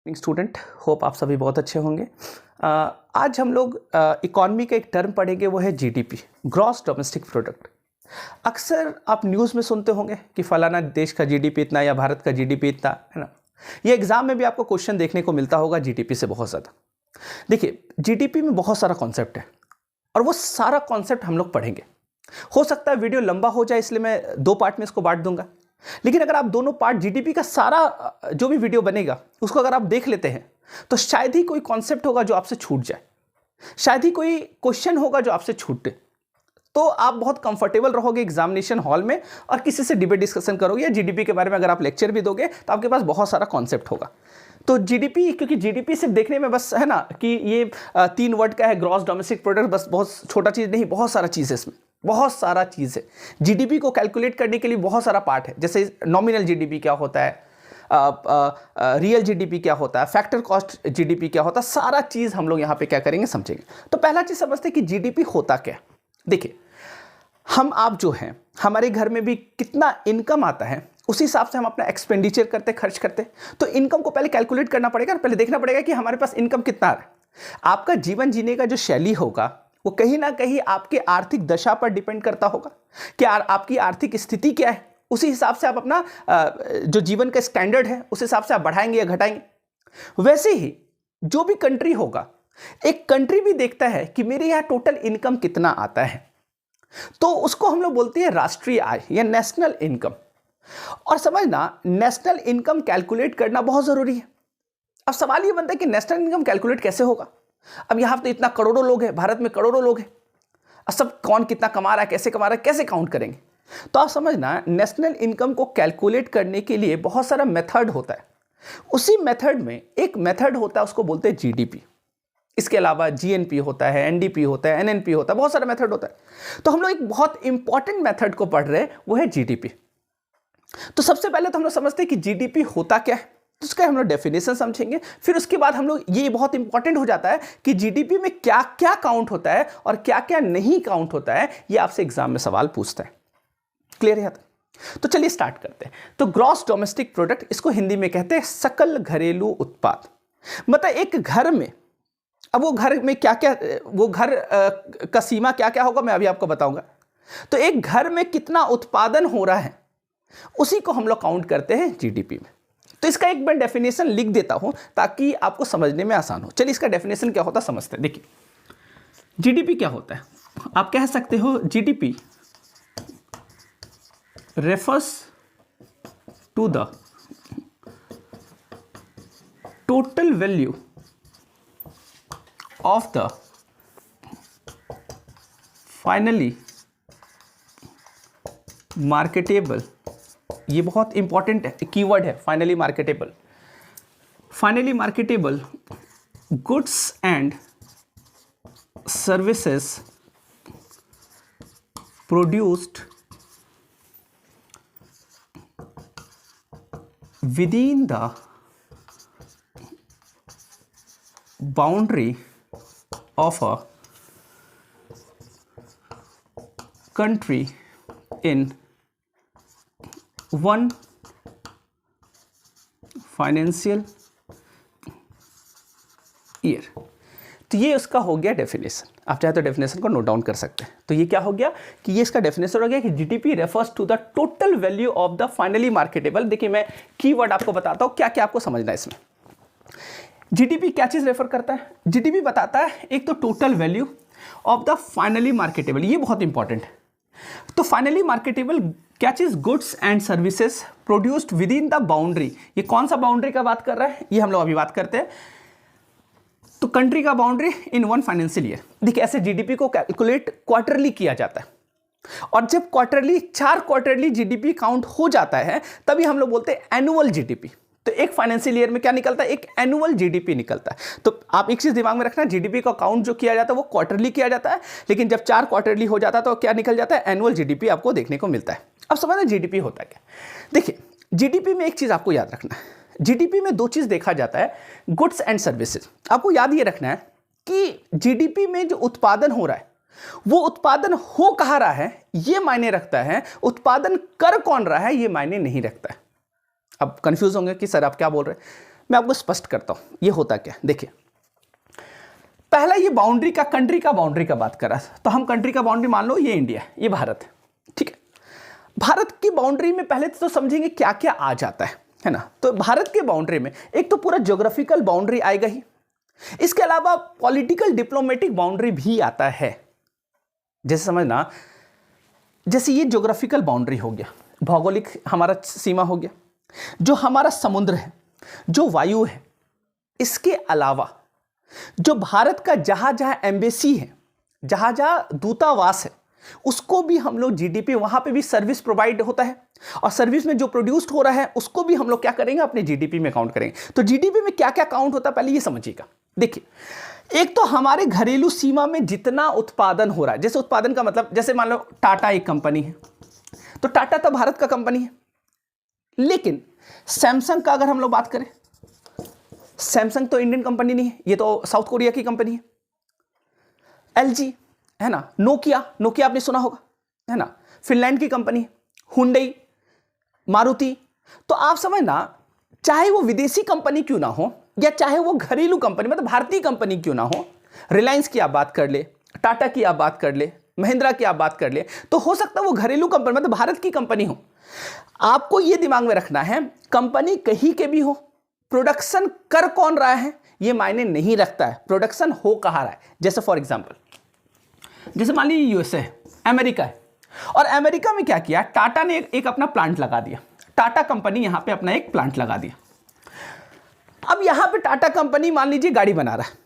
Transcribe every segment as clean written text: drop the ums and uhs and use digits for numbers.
Student, hope आप सभी बहुत अच्छे होंगे। आज हम लोग इकॉनमी का एक टर्म पढ़ेंगे, वो है जीडीपी, ग्रॉस डोमेस्टिक प्रोडक्ट। अक्सर आप न्यूज़ में सुनते होंगे कि फलाना देश का जीडीपी इतना या भारत का जीडीपी इतना, है ना। ये एग्जाम में भी आपको क्वेश्चन देखने को मिलता होगा जीडीपी से बहुत ज़्यादा। देखिए, जीडीपी में बहुत सारा कॉन्सेप्ट है और वो सारा कॉन्सेप्ट हम लोग पढ़ेंगे। हो सकता है वीडियो लंबा हो जाए, इसलिए मैं 2 पार्ट में इसको बांट दूंगा। लेकिन अगर आप दोनों पार्ट जीडीपी का सारा जो भी वीडियो बनेगा उसको अगर आप देख लेते हैं तो शायद ही कोई कॉन्सेप्ट होगा जो आपसे छूट जाए, शायद ही कोई क्वेश्चन होगा जो आपसे छूटे। तो आप बहुत कंफर्टेबल रहोगे एग्जामिनेशन हॉल में और किसी से डिबेट डिस्कशन करोगे या जीडीपी के बारे में अगर आप लेक्चर भी दोगे तो आपके पास बहुत सारा कॉन्सेप्ट होगा। तो जीडीपी, क्योंकि जीडीपी सिर्फ देखने में बस है ना कि ये 3 वर्ड का है, ग्रॉस डोमेस्टिक प्रोडक्ट, बस बहुत छोटा चीज़ नहीं, बहुत सारा चीज़ है इसमें, बहुत सारा चीज़ है। जीडीपी को कैलकुलेट करने के लिए बहुत सारा पार्ट है, जैसे नॉमिनल जीडीपी क्या होता है, रियल जीडीपी क्या होता है, फैक्टर कॉस्ट जीडीपी क्या होता है, सारा चीज़ हम लोग यहाँ पे क्या करेंगे, समझेंगे। तो पहला चीज़ समझते हैं कि जीडीपी होता क्या है। देखिए, हम आप जो हैं, हमारे घर में भी कितना इनकम आता है उसी हिसाब से हम अपना एक्सपेंडिचर करते, खर्च करते। तो इनकम को पहले कैलकुलेट करना पड़ेगा, पहले देखना पड़ेगा कि हमारे पास इनकम कितना आ रहा है। आपका जीवन जीने का जो शैली होगा वो कहीं ना कहीं आपके आर्थिक दशा पर डिपेंड करता होगा कि आपकी आर्थिक स्थिति क्या है। उसी हिसाब से आप अपना जो जीवन का स्टैंडर्ड है उस हिसाब से आप बढ़ाएंगे या घटाएंगे। वैसे ही जो भी कंट्री होगा, एक कंट्री भी देखता है कि मेरे यहाँ टोटल इनकम कितना आता है, तो उसको हम लोग बोलते हैं राष्ट्रीय आय या नेशनल इनकम। और समझना, नेशनल इनकम कैलकुलेट करना बहुत जरूरी है। अब सवाल ये बनता है कि नेशनल इनकम कैलकुलेट कैसे होगा। अब यहां तो इतना करोड़ों लोग हैं, भारत में करोड़ों लोग हैं, अब सब कौन कितना कमा रहा है, कैसे कमा रहा है, कैसे काउंट करेंगे। तो आप समझना, नेशनल इनकम को कैलकुलेट करने के लिए बहुत सारा मेथड होता है। उसी मेथड में एक मेथड होता है, उसको बोलते हैं जीडीपी। इसके अलावा जीएनपी होता है, एनडीपी होता है, एनएनपी होता है, बहुत सारा मेथड होता है। तो हम लोग एक बहुत इंपॉर्टेंट मेथड को पढ़ रहे हैं, वो है जीडीपी। तो सबसे पहले तो हम लोग समझते हैं कि जीडीपी होता क्या है, तो उसका हम लोग डेफिनेशन समझेंगे। फिर उसके बाद हम लोग, ये बहुत इंपॉर्टेंट हो जाता है कि जीडीपी में क्या क्या काउंट होता है और क्या क्या नहीं काउंट होता है, ये आपसे एग्जाम में सवाल पूछता है। क्लियर है? तो चलिए स्टार्ट करते हैं। तो ग्रॉस डोमेस्टिक प्रोडक्ट, इसको हिंदी में कहते हैं सकल घरेलू उत्पाद। मतलब एक घर में, अब वो घर में क्या क्या, वो घर का सीमा क्या क्या होगा मैं अभी आपको बताऊंगा। तो एक घर में कितना उत्पादन हो रहा है उसी को हम लोग काउंट करते हैं जीडीपी में। तो इसका एक मैं डेफिनेशन लिख देता हूं ताकि आपको समझने में आसान हो। चलिए इसका डेफिनेशन क्या होता है समझते हैं। देखिए, जीडीपी क्या होता है। आप कह सकते हो GDP refers to the total value of the finally marketable, ये बहुत इंपॉर्टेंट कीवर्ड है, finally marketable, finally marketable goods and services produced within the boundary of a country in one financial year. तो ये उसका हो गया डेफिनेशन। आप चाहे तो डेफिनेशन को नोट डाउन कर सकते हैं। तो ये क्या हो गया कि ये इसका डेफिनेशन हो गया कि GDP refers to the total value of the finally marketable. देखिए, मैं कीवर्ड आपको बताता हूं, क्या क्या आपको समझना है इसमें। जीडीपी क्या चीज रेफर करता है? जीडीपी बताता है एक तो total value of the finally marketable, ये बहुत इंपॉर्टेंट है। तो फाइनली मार्केटेबल क्या चीज? Goods and services produced with in the boundary. ये कौन सा बाउंड्री का बात कर रहा है, ये हम लोग अभी बात करते हैं। तो कंट्री का boundary in one financial year. देखिए, ऐसे जीडीपी को कैलकुलेट क्वार्टरली किया जाता है, और जब क्वार्टरली 4 क्वार्टरली जीडीपी काउंट हो जाता है तभी हम लोग बोलते हैं एनुअल जीडीपी। तो एक फाइनेंशियल ईयर में क्या निकलता है? एक एनुअल जीडीपी निकलता है। तो आप एक चीज दिमाग में रखना, जीडीपी का काउंट जो किया जाता है वो क्वार्टरली किया जाता है, लेकिन जब 4 क्वार्टरली हो जाता है तो क्या निकल जाता है? एनुअल जीडीपी आपको देखने को मिलता है। अब समझना जीडीपी होता क्या। देखिए, जीडीपी में एक चीज आपको याद रखना है, जीडीपी में 2 चीज देखा जाता है, गुड्स एंड सर्विसेज। आपको याद ये रखना है कि जीडीपी में जो उत्पादन हो रहा है वो उत्पादन हो कहाँ रहा है ये मायने रखता है, उत्पादन कर कौन रहा है ये मायने नहीं रखता है। अब कंफ्यूज होंगे कि सर आप क्या बोल रहे हैं। मैं आपको स्पष्ट करता हूं ये होता क्या। देखिए, पहला ये बाउंड्री का, कंट्री का बाउंड्री का बात कर रहा था, तो हम कंट्री का बाउंड्री मान लो ये इंडिया है, ये भारत है, ठीक है। भारत की बाउंड्री में पहले तो समझेंगे क्या क्या आ जाता है ना। तो भारत के बाउंड्री में एक तो पूरा ज्योग्राफिकल बाउंड्री आएगा ही, इसके अलावा पॉलिटिकल डिप्लोमेटिक बाउंड्री भी आता है। जैसे समझना, जैसे ये ज्योग्राफिकल बाउंड्री हो गया, भौगोलिक हमारा सीमा हो गया, जो हमारा समुद्र है, जो वायु है, इसके अलावा जो भारत का जहां जहां एम्बेसी है, जहां जहां दूतावास है, उसको भी हम लोग जीडीपी, वहां पे भी सर्विस प्रोवाइड होता है, और सर्विस में जो प्रोड्यूस्ड हो रहा है उसको भी हम लोग क्या करेंगे, अपने जीडीपी में काउंट करेंगे। तो जीडीपी में क्या क्या काउंट होता है पहले ये समझिएगा। देखिए, एक तो हमारे घरेलू सीमा में जितना उत्पादन हो रहा है, जैसे उत्पादन का मतलब, जैसे मान लो टाटा एक कंपनी है, तो टाटा तो भारत का कंपनी है, लेकिन सैमसंग का अगर हम लोग बात करें, सैमसंग तो इंडियन कंपनी नहीं है, ये तो साउथ कोरिया की कंपनी है। एलजी है ना, नोकिया, नोकिया आपने सुना होगा, है ना, फिनलैंड की कंपनी है। हुंडई, मारुति। तो आप समझना, चाहे वो विदेशी कंपनी क्यों ना हो, या चाहे वो घरेलू कंपनी मतलब भारतीय कंपनी क्यों ना हो, रिलायंस की आप बात कर ले, टाटा की आप बात कर ले, महिंद्रा की आप बात कर ले, तो हो सकता है वो घरेलू कंपनी मतलब भारत की कंपनी हो। आपको ये दिमाग में रखना है, कंपनी कहीं के भी हो, प्रोडक्शन कर कौन रहा है ये मायने नहीं रखता है, प्रोडक्शन हो कहाँ रहा है। जैसे फॉर एग्जांपल, जैसे मान लीजिए यूएसए है, अमेरिका है, और अमेरिका में क्या किया, टाटा ने एक अपना प्लांट लगा दिया, टाटा कंपनी यहां पे अपना एक प्लांट लगा दिया। अब यहां पे टाटा कंपनी मान लीजिए गाड़ी बना रहा है,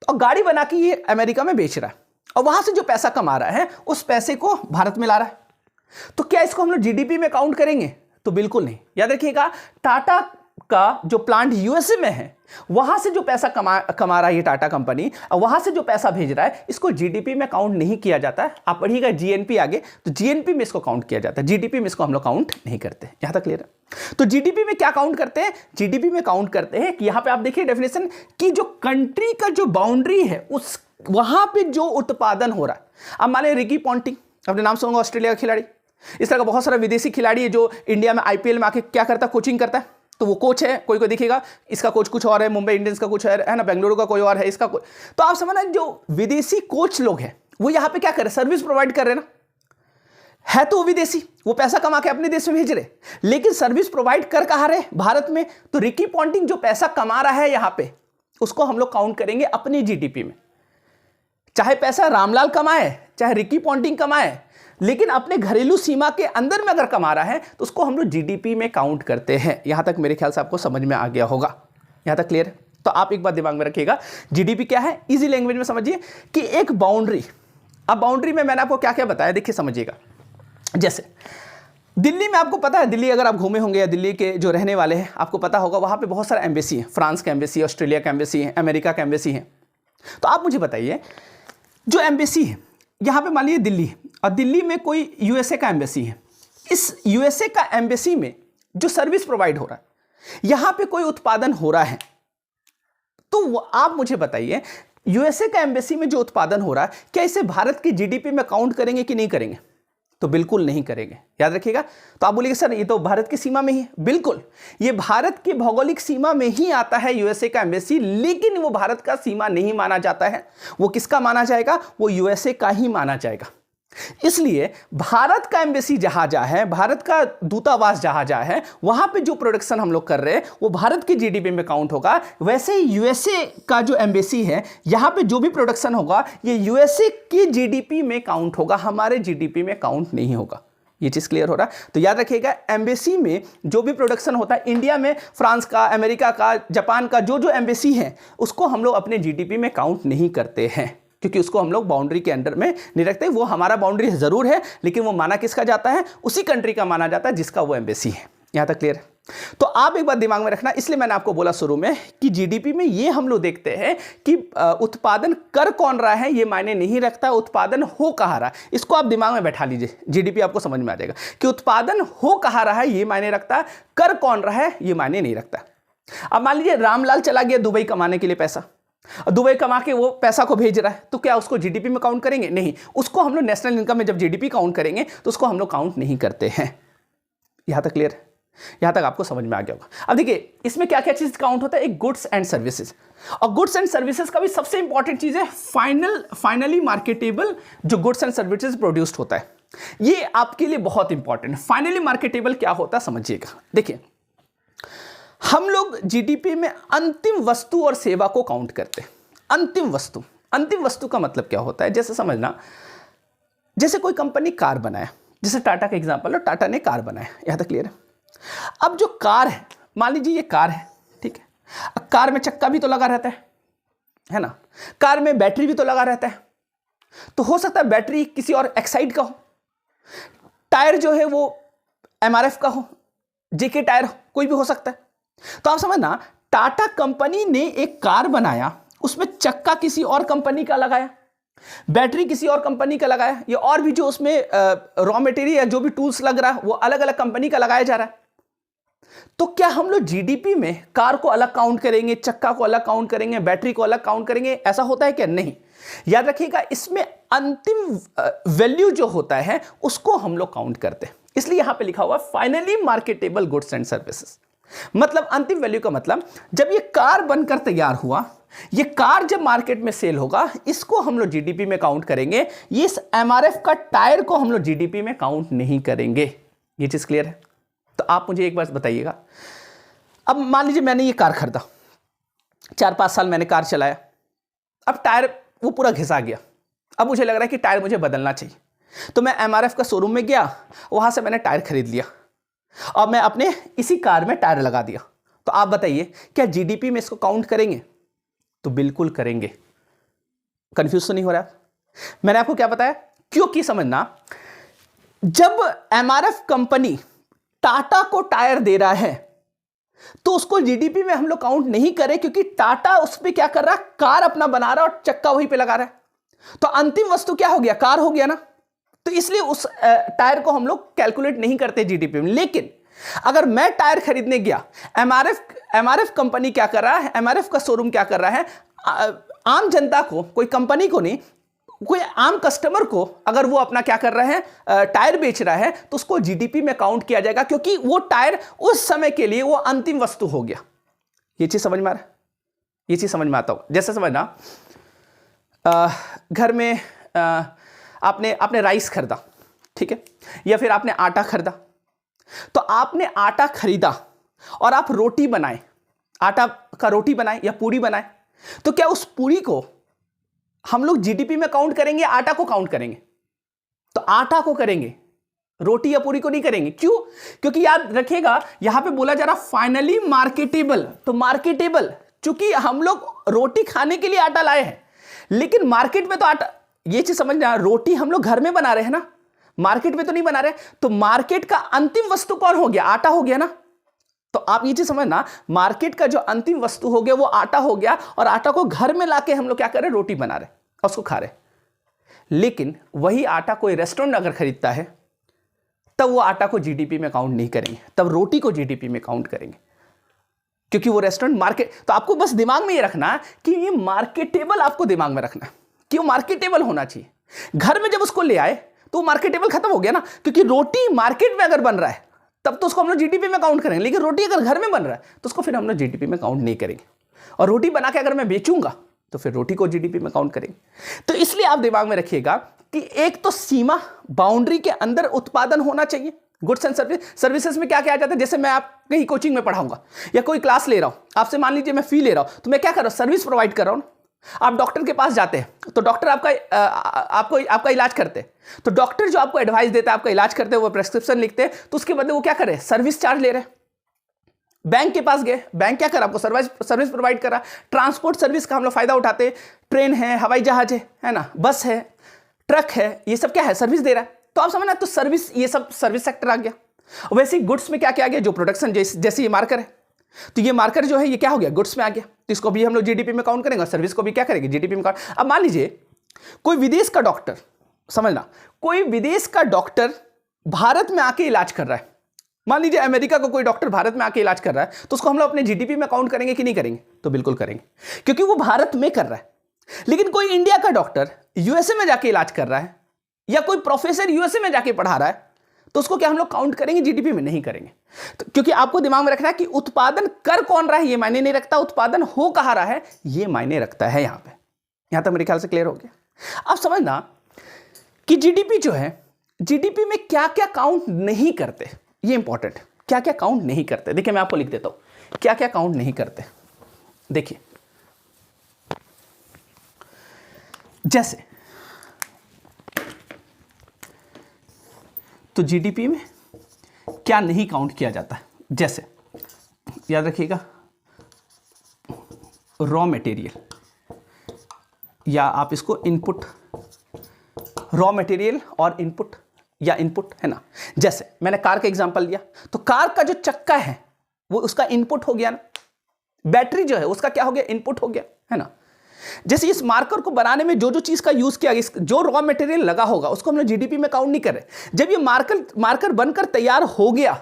और गाड़ी बना के ये अमेरिका में बेच रहा है, और वहां से जो पैसा कमा रहा है उस पैसे को भारत में ला रहा है। तो क्या इसको हम लोग जीडीपी में काउंट करेंगे? तो बिल्कुल नहीं। याद रखिएगा, टाटा का जो प्लांट यूएसए में है, वहां से जो पैसा कमा रहा है ये टाटा कंपनी, और वहां से जो पैसा भेज रहा है, इसको जीडीपी में काउंट नहीं किया जाता है। आप पढ़िएगा जीएनपी आगे, तो जीएनपी में इसको काउंट किया जाता है, जीडीपी में इसको हम लोग काउंट नहीं करते। यहां तक क्लियर है? तो जीडीपी में क्या काउंट करते हैं? जीडीपी में काउंट करते हैं कि यहां पे आप देखिए डेफिनेशन कि जो कंट्री का जो बाउंड्री है, उस वहां पे जो उत्पादन हो रहा है। अब मान लीजिए रिकी पॉन्टिंग, अपने नाम सुनूंगा, ऑस्ट्रेलिया का खिलाड़ी। इस तरह का बहुत सारा विदेशी खिलाड़ी है जो इंडिया में आईपीएल में आके क्या करता है, कोचिंग करता है। तो वो कोच है, कोई को दिखेगा इसका कोच कुछ और है, मुंबई इंडियंस का कुछ है ना, बेंगलुरु का कोई और है, इसका कोई। तो आप समझना, जो विदेशी कोच लोग हैं वो यहां पे क्या कर रहे हैं, सर्विस प्रोवाइड कर रहे हैं ना, है तो वो विदेशी, वो पैसा कमा के अपने देश में भेज रहे, लेकिन सर्विस प्रोवाइड कर कहां रहे, भारत में। तो रिकी पॉन्टिंग जो पैसा कमा रहा है यहां पे, उसको हम लोग काउंट करेंगे अपनी जीडीपी में। चाहे पैसा रामलाल कमाए, चाहे रिकी पॉन्टिंग कमाए, लेकिन अपने घरेलू सीमा के अंदर में अगर कमा रहा है तो उसको हम लोग जीडीपी में काउंट करते हैं। यहां तक मेरे ख्याल से आपको समझ में आ गया होगा। यहां तक क्लियर है? तो आप एक बात दिमाग में रखिएगा, जीडीपी क्या है, इजी लैंग्वेज में समझिए कि एक बाउंड्री। अब बाउंड्री में मैंने आपको क्या क्या बताया, देखिए समझिएगा। जैसे दिल्ली में आपको पता है, दिल्ली अगर आप घूमे होंगे या दिल्ली के जो रहने वाले हैं आपको पता होगा, वहां पे बहुत सारा एम्बेसी है, फ्रांस का एम्बेसी, ऑस्ट्रेलिया का एम्बेसी है, अमेरिका का एम्बेसी है। तो आप मुझे बताइए, जो एम्बेसी है यहां पे मान लीजिए दिल्ली, और दिल्ली में कोई यूएसए का एम्बेसी है, इस यूएसए का एम्बेसी में जो सर्विस प्रोवाइड हो रहा है, यहां पे कोई उत्पादन हो रहा है, तो आप मुझे बताइए, यूएसए का एम्बेसी में जो उत्पादन हो रहा है, क्या इसे भारत की जीडीपी में काउंट करेंगे कि नहीं करेंगे? तो बिल्कुल नहीं करेंगे। याद रखिएगा। तो आप बोलेंगे सर ये तो भारत की सीमा में ही है। बिल्कुल, ये भारत की भौगोलिक सीमा में ही आता है यूएसए का एम्बेसी, लेकिन वो भारत का सीमा नहीं माना जाता है। वो किसका माना जाएगा? वो यूएसए का ही माना जाएगा। इसलिए भारत का एम्बेसी जहां जहां है, भारत का दूतावास जहां जहां है, वहां पे जो प्रोडक्शन हम लोग कर रहे हैं वो भारत की जीडीपी में काउंट होगा। वैसे ही यूएसए का जो एम्बेसी है, यहां पे जो भी प्रोडक्शन होगा ये यूएसए की जीडीपी में काउंट होगा, हमारे जीडीपी में काउंट नहीं होगा। ये चीज क्लियर हो रहा है? तो याद रखिएगा, एम्बेसी में जो भी प्रोडक्शन होता है, इंडिया में फ्रांस का, अमेरिका का, जापान का जो जो एम्बेसी है, उसको हम लोग अपने जीडीपी में काउंट नहीं करते हैं, क्योंकि उसको हम लोग बाउंड्री के अंडर में नहीं रखते। वो हमारा बाउंड्री जरूर है, लेकिन वो माना किसका जाता है? उसी कंट्री का माना जाता है जिसका वो एम्बेसी है। यहां तक क्लियर है? तो आप एक बात दिमाग में रखना, इसलिए मैंने आपको बोला शुरू में कि जीडीपी में ये हम लोग देखते हैं कि उत्पादन कर कौन रहा है ये मायने नहीं रखता, उत्पादन हो कहां रहा है। इसको आप दिमाग में बैठा लीजिए, जीडीपी आपको समझ में आ जाएगा कि उत्पादन हो कहां रहा है ये मायने रखता है, कर कौन रहा है ये मायने नहीं रखता। अब मान लीजिए रामलाल चला गया दुबई कमाने के लिए पैसा, दुबई कमा के वो पैसा को भेज रहा है, तो क्या उसको जीडीपी में काउंट करेंगे? नहीं। उसको हम लोग नेशनल इनकम में जब जीडीपी काउंट करेंगे तो उसको हम लोग काउंट नहीं करते हैं। यहां तक क्लियर है? यहां तक आपको समझ में आ गया होगा। अब देखिए इसमें क्या क्या चीज काउंट होता है, एक गुड्स एंड सर्विसेज, और गुड्स एंड सर्विसेज का भी सबसे इंपॉर्टेंट चीज है फाइनली मार्केटेबल जो गुड्स एंड सर्विसेज प्रोड्यूस्ड होता है, ये आपके लिए बहुत इंपॉर्टेंट है। फाइनली मार्केटेबल क्या होता है समझिएगा। देखिए हम लोग जीडीपी में अंतिम वस्तु और सेवा को काउंट करते हैं। अंतिम वस्तु का मतलब क्या होता है, जैसे समझना, जैसे कोई कंपनी कार बनाया, जैसे टाटा का एग्जांपल लो, टाटा ने कार बनाया, यहां तक क्लियर है। अब जो कार है, मान लीजिए ये कार है, ठीक है, अब कार में चक्का भी तो लगा रहता है ना, कार में बैटरी भी तो लगा रहता है, तो हो सकता है बैटरी किसी और एक्साइड का हो, टायर जो है वो एमआरएफ का हो, जेके टायर हो, कोई भी हो सकता है। तो आप समझना, टाटा कंपनी ने एक कार बनाया, उसमें चक्का किसी और कंपनी का लगाया, बैटरी किसी और कंपनी का लगाया, या और भी जो उसमें रॉ मटेरियल या जो भी टूल्स लग रहा है वो अलग अलग कंपनी का लगाया जा रहा है। तो क्या हम लोग जीडीपी में कार को अलग काउंट करेंगे, चक्का को अलग काउंट करेंगे, बैटरी को अलग काउंट करेंगे, ऐसा होता है क्या? नहीं। याद रखिएगा, इसमें अंतिम वैल्यू जो होता है उसको हम लोग काउंट करते हैं, इसलिए यहां पे लिखा हुआ finally marketable goods and services. मतलब अंतिम वैल्यू का मतलब जब ये कार बनकर तैयार हुआ, ये कार जब मार्केट में सेल होगा, इसको हम लोग जीडीपी में काउंट करेंगे। ये इस एमआरएफ का टायर को हम लोग जीडीपी में काउंट नहीं करेंगे। ये चीज क्लियर है? तो आप मुझे एक बात बताइएगा, अब मान लीजिए मैंने ये कार खरीदा, 4-5 साल मैंने कार चलाया, अब टायर वो पूरा घिसा गया, अब मुझे लग रहा है कि टायर मुझे बदलना चाहिए, तो मैं एमआरएफ का शोरूम में गया, वहां से मैंने टायर खरीद लिया और मैं अपने इसी कार में टायर लगा दिया। तो आप बताइए क्या जीडीपी में इसको काउंट करेंगे? तो बिल्कुल करेंगे। कंफ्यूज तो नहीं हो रहा? मैंने आपको क्या बताया, क्योंकि समझना, जब एमआरएफ कंपनी टाटा को टायर दे रहा है तो उसको जीडीपी में हम लोग काउंट नहीं करें, क्योंकि टाटा उस पर क्या कर रहा है, कार अपना बना रहा है और चक्का वहीं पे लगा रहा है। तो अंतिम वस्तु क्या हो गया, कार हो गया ना, तो इसलिए उस टायर को हम लोग कैलकुलेट नहीं करते जीडीपी में। लेकिन अगर मैं टायर खरीदने गया, एमआरएफ कंपनी क्या कर रहा है, एमआरएफ का शोरूम क्या कर रहा है, आम जनता को, कोई कंपनी को नहीं, कोई आम कस्टमर को अगर वो अपना क्या कर रहा है, टायर बेच रहा है, तो उसको जीडीपी में काउंट किया जाएगा, क्योंकि वो टायर उस समय के लिए वो अंतिम वस्तु हो गया। ये चीज समझ में आ रहा है? ये चीज समझ में आता हो? जैसे समझना, घर में आपने राइस खरीदा, ठीक है, या फिर आपने आटा खरीदा, तो आपने आटा खरीदा और आप रोटी बनाए, आटा का रोटी बनाए या पूरी बनाए, तो क्या उस पूरी को हम लोग जीडीपी में काउंट करेंगे, आटा को काउंट करेंगे? तो आटा को करेंगे, रोटी या पूरी को नहीं करेंगे। क्यों? क्योंकि याद रखिएगा, यहां पे बोला जा रहा फाइनली मार्केटेबल। तो मार्केटेबल, चूंकि हम लोग रोटी खाने के लिए आटा लाए हैं, लेकिन मार्केट में तो आटा, ये चीज समझना, रोटी हम लोग घर में बना रहे हैं ना, मार्केट में तो नहीं बना रहे। तो मार्केट का अंतिम वस्तु कौन हो गया? आटा हो गया ना। तो आप ये चीज समझना, मार्केट का जो अंतिम वस्तु हो गया वो आटा हो गया, और आटा को घर में लाके हम लोग क्या कर रहे हैं, रोटी बना रहे और उसको खा रहे। लेकिन वही आटा कोई रेस्टोरेंट अगर खरीदता है, तब वो आटा को जीडीपी में काउंट नहीं करेंगे, तब रोटी को जीडीपी में काउंट करेंगे, क्योंकि वो रेस्टोरेंट मार्केट। तो आपको बस दिमाग में ये रखना कि ये मार्केटेबल, आपको दिमाग में रखना कि वो मार्केटेबल होना चाहिए। घर में जब उसको ले आए तो मार्केटेबल खत्म हो गया ना, क्योंकि रोटी मार्केट में अगर बन रहा है तब तो उसको हम लोग जीडीपी में काउंट करेंगे, लेकिन रोटी अगर घर में बन रहा है तो उसको फिर हम लोग जीडीपी में काउंट नहीं करेंगे। और रोटी बना के अगर मैं बेचूंगा तो फिर रोटी को जीडीपी में काउंट करेंगे। तो इसलिए आप दिमाग में रखिएगा कि एक तो सीमा, बाउंड्री के अंदर उत्पादन होना चाहिए। गुड्स एंड सर्विसेज में क्या क्या आ जाता है, जैसे मैं आप कहीं कोचिंग में पढ़ाऊंगा या कोई क्लास ले रहा हूं, आपसे मान लीजिए मैं फी ले रहा हूं, तो मैं क्या कर रहा हूं, सर्विस प्रोवाइड कर रहा हूं। आप डॉक्टर के पास जाते हैं तो डॉक्टर आपका इलाज करते हैं, तो डॉक्टर जो आपको एडवाइस देता है, आपका इलाज करते हैं, वो प्रेस्क्रिप्शन लिखते हैं, तो उसके बदले वो क्या करे, सर्विस चार्ज ले रहे हैं। बैंक के पास गए, बैंक क्या करा, आपको सर्विस प्रोवाइड करा। ट्रांसपोर्ट सर्विस का हम लोग फायदा उठाते हैं, ट्रेन है, हवाई जहाज है ना, बस है, ट्रक है, ये सब क्या है, सर्विस दे रहा है। तो आप समझना, तो सर्विस, ये सब सर्विस सेक्टर आ गया। वैसे ही गुड्स में क्या क्या आ गया, जो प्रोडक्शन, जैसे ये मार्कर है, तो ये मार्कर जो है ये क्या हो गया, गुड्स में आ गया, तो इसको भी हम लोग जीडीपी में काउंट करेंगे और सर्विस को भी क्या करेंगे, जीडीपी में काउंट। अब मान लीजिए कोई विदेश का डॉक्टर, समझना, कोई विदेश का डॉक्टर भारत में आके इलाज कर रहा है, मान लीजिए अमेरिका का कोई डॉक्टर भारत में आके इलाज कर रहा है, तो उसको हम लोग अपने जीडीपी में काउंट करेंगे कि नहीं करेंगे? तो बिल्कुल करेंगे, क्योंकि वो भारत में कर रहा है। लेकिन कोई इंडिया का डॉक्टर यूएसए में जाके इलाज कर रहा है, या कोई प्रोफेसर यूएसए में जाके पढ़ा रहा है, तो उसको क्या हम लोग काउंट करेंगे? जीडीपी में नहीं करेंगे। तो क्योंकि आपको दिमाग में रखना है कि उत्पादन कर कौन रहा है ये मायने नहीं रखता, उत्पादन हो कहाँ रहा है ये मायने रखता है। यहां पे, यहां तक मेरे ख्याल से क्लियर हो गया। अब समझना कि जीडीपी जो है, जीडीपी में क्या क्या काउंट नहीं करते, ये इंपॉर्टेंट। क्या क्या काउंट नहीं करते, देखिए मैं आपको लिख देता हूं क्या क्या काउंट नहीं करते। देखिए जैसे तो जीडीपी में क्या नहीं काउंट किया जाता है, जैसे याद रखिएगा रॉ मटेरियल, या आप इसको इनपुट, रॉ मटेरियल और इनपुट या इनपुट है ना। जैसे मैंने कार का एग्जांपल लिया, तो कार का जो चक्का है वो उसका इनपुट हो गया ना, बैटरी जो है उसका क्या हो गया? इनपुट हो गया, है ना। जैसे इस मार्कर को बनाने में जो जो चीज का यूज किया गया, जो रॉ मटेरियल लगा होगा उसको हम लोग जीडीपी में काउंट नहीं कर रहे। जब ये मार्कर बनकर तैयार हो गया,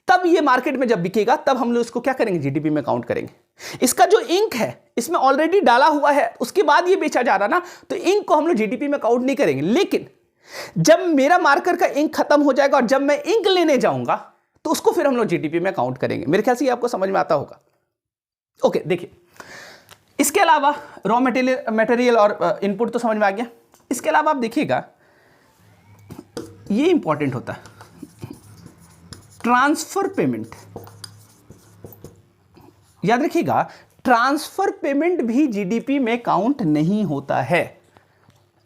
तब ये मार्केट में जब बिकेगा, तब हम लोग इसको क्या करेंगे? जीडीपी में काउंट करेंगे। इसका जो इंक है इसमें ऑलरेडी डाला हुआ है, उसके बाद ये बेचा जा रहा ना, तो इंक को हम लोग जीडीपी में काउंट नहीं करेंगे। लेकिन जब मेरा मार्कर का इंक खत्म हो जाएगा और जब मैं इंक लेने जाऊंगा, तो उसको फिर हम लोग जीडीपी में काउंट करेंगे। मेरे ख्याल से ये आपको समझ में आता होगा। ओके, देखिए इसके अलावा रॉ मटेरियल और इनपुट तो समझ में आ गया। इसके अलावा आप देखिएगा ये इंपॉर्टेंट होता है, ट्रांसफर पेमेंट। याद रखिएगा ट्रांसफर पेमेंट भी जीडीपी में काउंट नहीं होता है।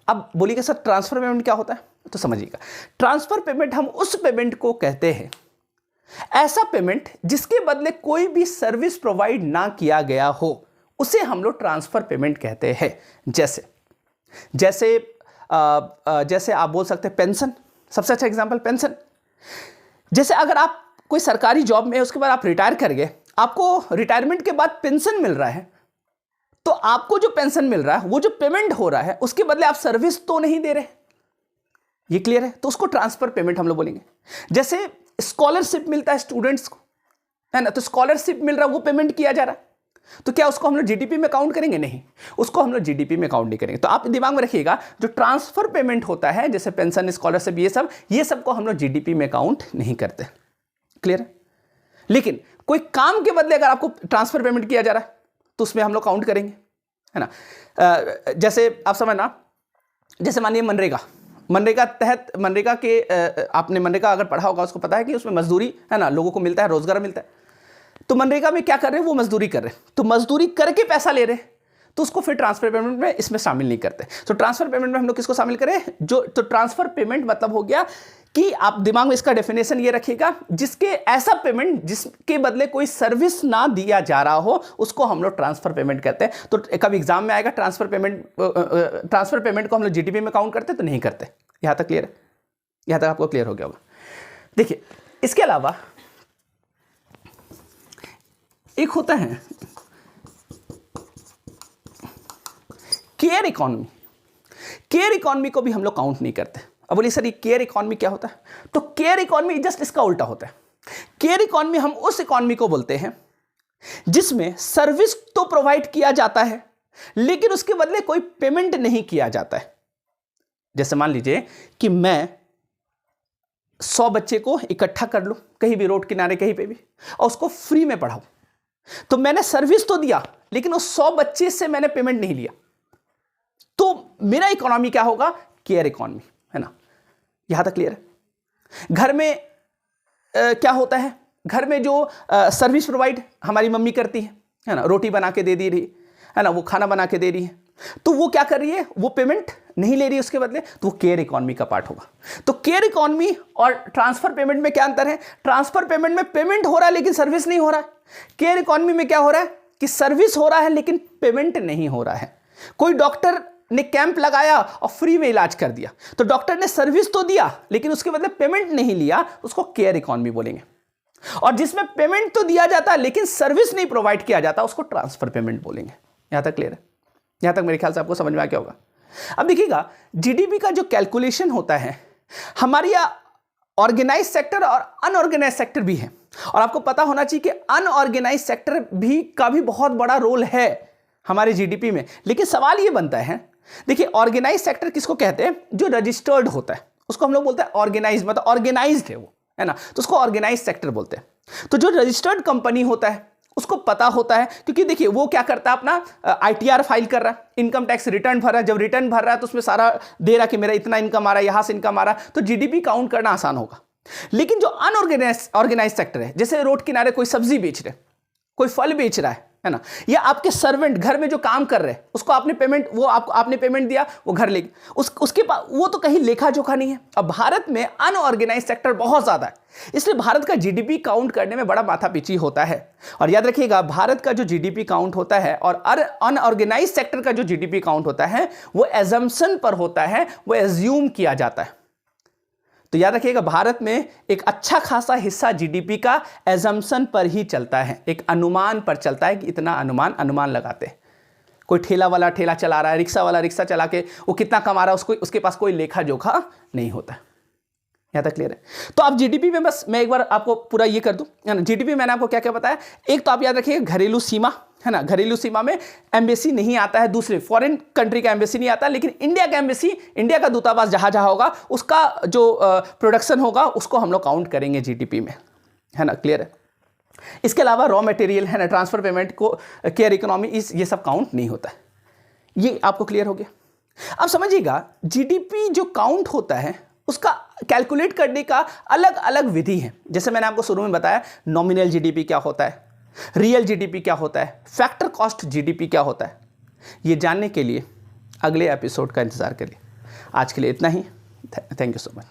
अब बोलिएगा सर ट्रांसफर पेमेंट क्या होता है, तो समझिएगा ट्रांसफर पेमेंट हम उस पेमेंट को कहते हैं, ऐसा पेमेंट जिसके बदले कोई भी सर्विस प्रोवाइड ना किया गया हो, उसे हम लोग ट्रांसफर पेमेंट कहते हैं। जैसे आप बोल सकते हैं पेंशन, सबसे अच्छा एग्जांपल पेंशन। जैसे अगर आप कोई सरकारी जॉब में है, उसके बाद आप रिटायर कर गए, आपको रिटायरमेंट के बाद पेंशन मिल रहा है, तो आपको जो पेंशन मिल रहा है, वो जो पेमेंट हो रहा है, उसके बदले आप सर्विस तो नहीं दे रहे। ये क्लियर है? तो उसको ट्रांसफर पेमेंट हम लोग बोलेंगे। जैसे स्कॉलरशिप मिलता है स्टूडेंट्स को, है ना, तो स्कॉलरशिप मिल रहा है, वो पेमेंट किया जा रहा है, तो क्या उसको हम लोग जीडीपी में काउंट करेंगे? नहीं, उसको हम लोग जीडीपी में काउंट नहीं करेंगे। तो आप दिमाग में रखिएगा जो ट्रांसफर पेमेंट होता है, जैसे पेंशन, स्कॉलरशिप, ये सब को हम लोग जीडीपी में काउंट नहीं करते। क्लियर है? लेकिन कोई काम के बदले अगर आपको ट्रांसफर पेमेंट किया जा रहा है, तो उसमें हम लोग काउंट करेंगे, है ना। जैसे आप समझना, जैसे मानिए मनरेगा तहत, आपने मनरेगा अगर पढ़ा होगा, उसको पता है कि उसमें मजदूरी, है ना, लोगों को मिलता है, रोजगार मिलता है। तो मनरेगा में क्या कर रहे हैं? वो मजदूरी कर रहे हैं, तो मजदूरी करके पैसा ले रहे हैं, तो उसको फिर ट्रांसफर पेमेंट में इसमें शामिल नहीं करते। तो ट्रांसफर पेमेंट में हम लोग किसको शामिल करें? तो ट्रांसफर पेमेंट मतलब हो गया कि आप दिमाग में इसका डेफिनेशन ये रखिएगा, जिसके ऐसा पेमेंट जिसके बदले कोई सर्विस ना दिया जा रहा हो, उसको हम लोग ट्रांसफर पेमेंट कहते हैं। तो कभी एग्जाम में आएगा ट्रांसफर पेमेंट को हम लोग जीडीपी में काउंट करते, तो नहीं करते। यहां तक क्लियर है? यहां तक आपको क्लियर हो गया होगा। देखिए इसके अलावा एक होता है केयर इकोनॉमी। केयर इकोनॉमी को भी हम लोग काउंट नहीं करते। अब बोलिए सर ये केयर इकोनॉमी क्या होता है? तो केयर इकोनॉमी जस्ट इसका उल्टा होता है। केयर इकोनॉमी हम उस इकोनॉमी को बोलते हैं जिसमें सर्विस तो प्रोवाइड किया जाता है, लेकिन उसके बदले कोई पेमेंट नहीं किया जाता है। जैसे मान लीजिए कि मैं 100 बच्चे को इकट्ठा कर लूं, कहीं भी रोड किनारे कहीं पे भी, और उसको फ्री में पढ़ाऊं, तो मैंने सर्विस तो दिया, लेकिन उस 100 बच्चे से मैंने पेमेंट नहीं लिया, तो मेरा इकोनॉमी क्या होगा? केयर इकोनॉमी, है ना। यहां तक क्लियर है? घर में क्या होता है? घर में जो सर्विस प्रोवाइड हमारी मम्मी करती है ना, रोटी बना के दे दी रही है ना, वो खाना बना के दे रही है, तो वो क्या कर रही है? वो पेमेंट नहीं ले रही है उसके बदले, तो वो केयर इकोनॉमी का पार्ट होगा। तो केयर इकोनॉमी और ट्रांसफर पेमेंट में क्या अंतर है? ट्रांसफर पेमेंट में पेमेंट हो रहा है लेकिन सर्विस नहीं हो रहा है। केयर इकोनॉमी में क्या हो रहा है कि सर्विस हो रहा है लेकिन पेमेंट नहीं हो रहा है। कोई डॉक्टर ने कैंप लगाया और फ्री में इलाज कर दिया, तो डॉक्टर ने सर्विस तो दिया लेकिन उसके बदले पेमेंट नहीं लिया, उसको केयर इकोनॉमी बोलेंगे। और जिसमें पेमेंट तो दिया जाता है लेकिन सर्विस नहीं प्रोवाइड किया जाता, उसको ट्रांसफर पेमेंट बोलेंगे। यहां तक क्लियर है? यहां तक मेरे ख्याल से आपको समझ में आ गया होगा। अब देखिएगा जीडीपी का जो कैलकुलेशन होता है, हमारी ऑर्गेनाइज सेक्टर और अनऑर्गेनाइज सेक्टर भी है, और आपको पता होना चाहिए कि अनऑर्गेनाइज सेक्टर का भी बहुत बड़ा रोल है हमारे जीडीपी में। लेकिन सवाल ये बनता है, देखिए ऑर्गेनाइज सेक्टर किसको कहते हैं? जो रजिस्टर्ड होता है, उसको हम लोग बोलते हैं ऑर्गेनाइज, मतलब ऑर्गेनाइज्ड है वो, है ना, तो उसको ऑर्गेनाइज सेक्टर बोलते हैं। तो जो रजिस्टर्ड कंपनी होता है उसको पता होता है, क्योंकि देखिए वो क्या करता है, अपना ITR फाइल कर रहा है, इनकम टैक्स रिटर्न भर रहा है, जब रिटर्न भर रहा है तो उसमें सारा दे रहा है कि मेरा इतना इनकम आ रहा है, यहां से इनकम आ रहा है, तो GDP काउंट करना आसान होगा। लेकिन जो अनऑर्गेनाइज सेक्टर है, जैसे रोड किनारे कोई सब्जी बेच रहे, कोई फल बेच रहा है ना, या आपके सर्वेंट घर में जो काम कर रहे हैं उसको आपने पेमेंट, वो आपने पेमेंट दिया, वो घर ले उसके पास वो तो कहीं लेखा जोखा नहीं है। अब भारत में अनऑर्गेनाइज सेक्टर बहुत ज्यादा है, इसलिए भारत का GDP काउंट करने में बड़ा माथापीची होता है। और याद रखिएगा, भारत का जो GDP काउंट होता है और अनऑर्गेनाइज सेक्टर का जो GDP काउंट होता है वो एजम्पशन पर होता है, वो एज्यूम किया जाता है। तो याद रखिएगा, भारत में एक अच्छा खासा हिस्सा GDP का एजम्पशन पर ही चलता है, एक अनुमान पर चलता है कि इतना अनुमान लगाते हैं। कोई ठेला वाला ठेला चला रहा है, रिक्शा वाला रिक्शा चला के वो कितना कमा रहा है, उसके पास कोई लेखा जोखा नहीं होता। यहां तक क्लियर है? तो आप GDP में, बस मैं एक बार आपको पूरा ये कर दूं, है ना, GDP मैंने आपको क्या क्या बताया। एक तो आप याद रखिए घरेलू सीमा, है ना, घरेलू सीमा में एम्बेसी नहीं आता है, दूसरे फॉरेन कंट्री का एम्बेसी नहीं आता, लेकिन इंडिया का एम्बेसी, इंडिया का दूतावास जहां जहां होगा उसका जो प्रोडक्शन होगा उसको हम लोग काउंट करेंगे GDP में, है ना, क्लियर है? इसके अलावा रॉ मटेरियल, है ना, ट्रांसफर पेमेंट को, केयर इकोनॉमी, ये सब काउंट नहीं होता है। ये आपको क्लियर हो गया? अब समझिएगा, GDP जो काउंट होता है उसका कैलकुलेट करने का अलग अलग विधि है। जैसे मैंने आपको शुरू में बताया, नॉमिनल GDP क्या होता है, रियल GDP क्या होता है, फैक्टर कॉस्ट GDP क्या होता है। ये जानने के लिए अगले एपिसोड का इंतजार करिए। आज के लिए इतना ही। Thank you so much.